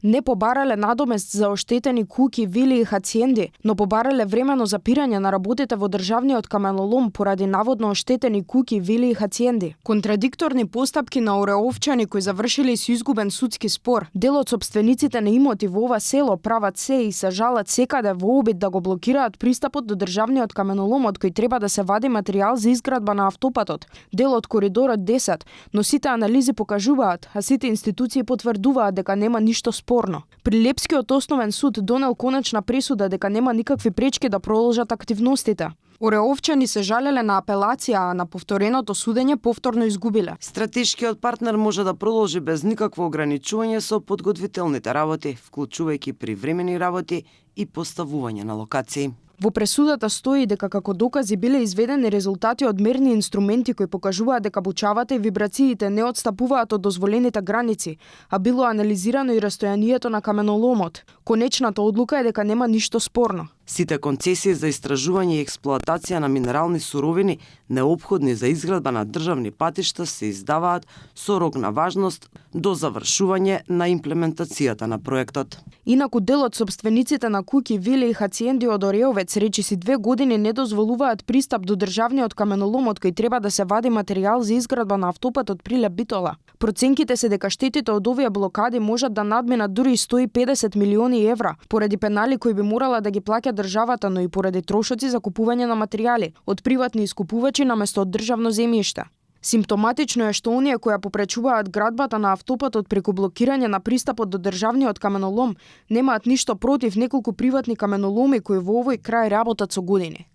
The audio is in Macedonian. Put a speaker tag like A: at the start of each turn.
A: Не побарале надомест за оштетени куќи, вили и хациенди, но побарале времено запирање на работите во државниот каменолом поради наводно оштетени куќи, вили и хациенди. Контрадикторни постапки на Ореовчани кои завршиле со изгубен судски спор. Дел од сопствениците на имоти во ова село прават се и се жалат секаде во обид да го блокираат пристапот до државниот каменолом од кој треба да се вади материјал за изградба на автопатот, дел од коридорот 10, но сите анализи покажуваат, а сите институции потврдуваат дека нема ништо спорно. Прилепскиот основен суд донел конечна пресуда дека нема никакви пречки да продолжат активностите. Ореовчани се жалеле на апелација, а на повтореното судење повторно изгубиле.
B: Стратешкиот партнер може да продолжи без никакво ограничување со подготвителните работи, вклучувајќи привремени работи и поставување на локации.
A: Во пресудата стои дека како докази биле изведени резултати од мерни инструменти кои покажуваат дека бучавата и вибрациите не отстапуваат од дозволените граници, а било анализирано и растојанието на каменоломот. Конечната одлука е дека нема ништо спорно.
B: Сите концесии за истражување и експлоатација на минерални суровини неопходни за изградба на државни патишта се издаваат со рок на важност до завршување на имплементацијата на проектот.
A: Инаку дел од сопствениците на куќи, вили и хациенди од Ореовец речиси 2 години не дозволуваат пристап до државниот каменолом од кој треба да се вади материјал за изградба на автопатот Прилеп Битола. Проценките се дека штетите од овие блокади можат да надминат дури 150 милиони евра, поради пенали кои би морала да ги плаќа државата, но и поради трошоци за купување на материјали од приватни искупувачи наместо од државно земјиште. Симптоматично е што оние кои попречуваат градбата на автопатот преку блокирање на пристапот до државниот каменолом немаат ништо против неколку приватни каменоломи кои во овој крај работат со години.